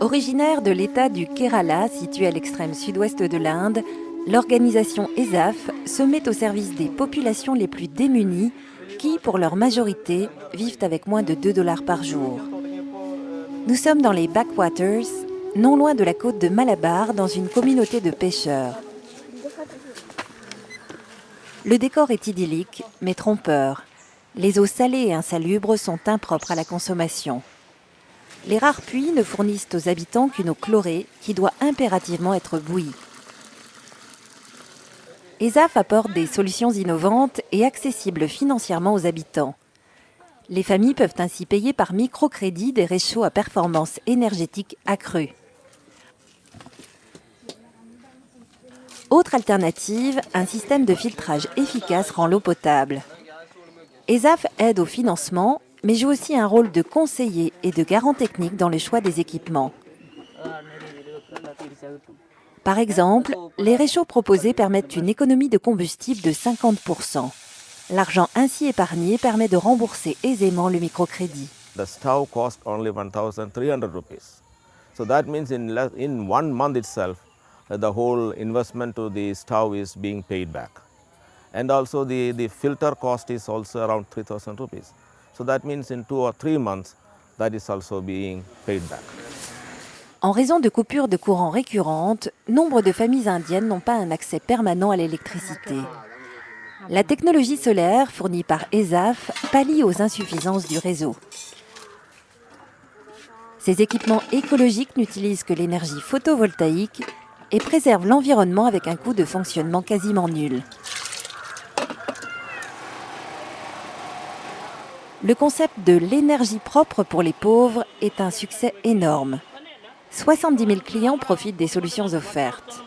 Originaire de l'État du Kerala, situé à l'extrême sud-ouest de l'Inde, l'organisation ESAF se met au service des populations les plus démunies qui, pour leur majorité, vivent avec moins de 2 $ par jour. Nous sommes dans les backwaters, non loin de la côte de Malabar, dans une communauté de pêcheurs. Le décor est idyllique, mais trompeur. Les eaux salées et insalubres sont impropres à la consommation. Les rares puits ne fournissent aux habitants qu'une eau chlorée qui doit impérativement être bouillie. ESAF apporte des solutions innovantes et accessibles financièrement aux habitants. Les familles peuvent ainsi payer par microcrédit des réchauds à performance énergétique accrue. Autre alternative, un système de filtrage efficace rend l'eau potable. ESAF aide au financement, mais joue aussi un rôle de conseiller et de garant technique dans le choix des équipements. Par exemple, les réchauds proposés permettent une économie de combustible de 50%. L'argent ainsi épargné permet de rembourser aisément le microcrédit. The stove cost only 1,300 rupees. So that means in 1 month itself, the whole investment to the stove is being paid back. And also the filter cost is also around 3,000 rupees. So that means in 2 or 3 months, that is also being paid back. En raison de coupures de courant récurrentes, nombre de familles indiennes n'ont pas un accès permanent à l'électricité. La technologie solaire fournie par ESAF pallie aux insuffisances du réseau. Ces équipements écologiques n'utilisent que l'énergie photovoltaïque et préservent l'environnement avec un coût de fonctionnement quasiment nul. Le concept de l'énergie propre pour les pauvres est un succès énorme. 70 000 clients profitent des solutions offertes.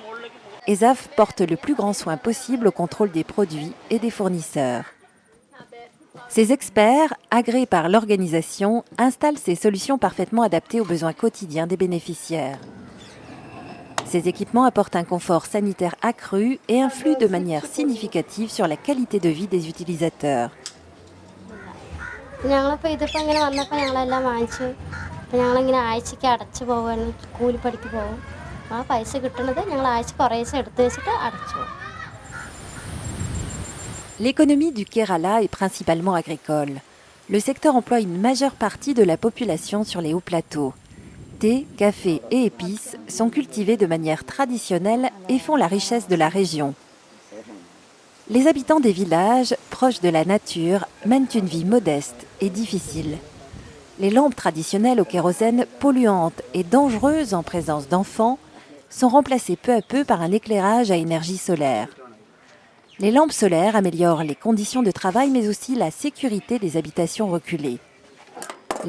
ESAF porte le plus grand soin possible au contrôle des produits et des fournisseurs. Ces experts, agréés par l'organisation, installent ces solutions parfaitement adaptées aux besoins quotidiens des bénéficiaires. Ces équipements apportent un confort sanitaire accru et influent de manière significative sur la qualité de vie des utilisateurs. ഞങ്ങളിപ്പോൾ ഇതിപ്പോൾ ഇങ്ങനെ വന്നപ്പോൾ ഞങ്ങളെല്ലാം വാങ്ങിച്ചു. അപ്പോൾ ഞങ്ങളിങ്ങനെ ആഴ്ചയ്ക്ക് അടച്ചു പോവാണ്, കൂലിപ്പണിക്ക് പോകും. ആ പൈസ കിട്ടുന്നത് ഞങ്ങൾ ആഴ്ച കുറേശ്ശെ എടുത്തു വെച്ചിട്ട് അടച്ചു. L'économie du Kerala est principalement agricole. Le secteur emploie une majeure partie de la population sur les hauts plateaux. Thé, café et épices sont cultivés de manière traditionnelle et font la richesse de la région. Les habitants des villages, proches de la nature, mènent une vie modeste et difficile. Les lampes traditionnelles au kérosène, polluantes et dangereuses en présence d'enfants, sont remplacées peu à peu par un éclairage à énergie solaire. Les lampes solaires améliorent les conditions de travail mais aussi la sécurité des habitations reculées.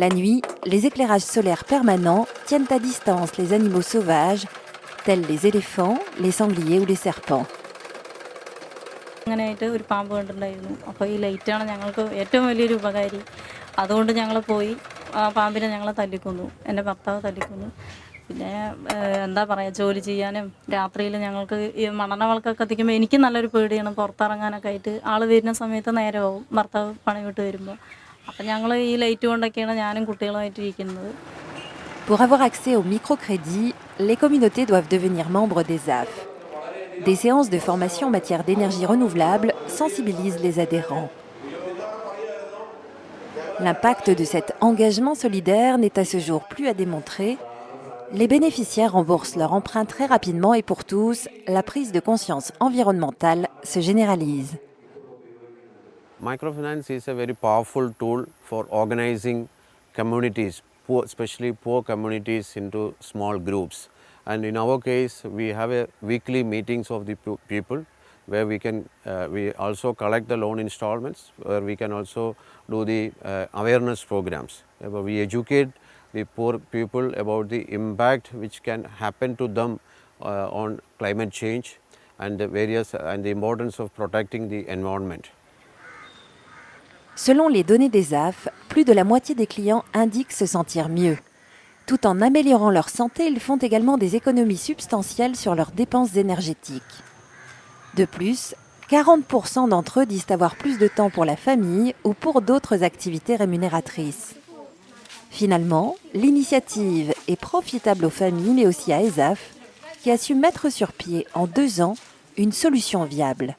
La nuit, les éclairages solaires permanents tiennent à distance les animaux sauvages, tels les éléphants, les sangliers ou les serpents. അങ്ങനെയായിട്ട് ഒരു പാമ്പ് കണ്ടിട്ടുണ്ടായിരുന്നു. അപ്പോൾ ഈ ലൈറ്റാണ് ഞങ്ങൾക്ക് ഏറ്റവും വലിയൊരു ഉപകാരി. അതുകൊണ്ട് ഞങ്ങൾ പോയി ആ പാമ്പിനെ ഞങ്ങൾ തല്ലിക്കൊന്നു. എൻ്റെ ഭർത്താവ് തല്ലിക്കൊന്നു. പിന്നെ എന്താ പറയുക, ജോലി ചെയ്യാനും രാത്രിയിൽ ഞങ്ങൾക്ക് ഈ മണ്ണെണ്ണ കത്തിക്കുമ്പോൾ എനിക്ക് നല്ലൊരു പേടിയാണ് പുറത്തിറങ്ങാനൊക്കെ ആയിട്ട്. ആൾ വരുന്ന സമയത്ത് നേരമാവും ഭർത്താവ് പണി വിട്ട് വരുമ്പോൾ. അപ്പം ഞങ്ങൾ ഈ ലൈറ്റ് കൊണ്ടൊക്കെയാണ് ഞാനും കുട്ടികളുമായിട്ട് ഇരിക്കുന്നത്. Pour avoir accès au microcrédit, les communautés doivent devenir membres d'ESAF. Des séances de formation en matière d'énergie renouvelable sensibilisent les adhérents. L'impact de cet engagement solidaire n'est à ce jour plus à démontrer. Les bénéficiaires remboursent leur emprunt très rapidement et pour tous, la prise de conscience environnementale se généralise. Microfinance is a very powerful tool for organizing communities, especially poor communities, into small groups. And in our case, we have a weekly meetings of the people where we also collect the loan installments, where we can also do the awareness programs. We educate the poor people about the impact which can happen to them on climate change and the importance of protecting the environment. Selon les données d'ESAF, plus de la moitié des clients indiquent se sentir mieux. Tout en améliorant leur santé, ils font également des économies substantielles sur leurs dépenses énergétiques. De plus, 40% d'entre eux disent avoir plus de temps pour la famille ou pour d'autres activités rémunératrices. Finalement, l'initiative est profitable aux familles mais aussi à ESAF qui a su mettre sur pied en 2 ans une solution viable.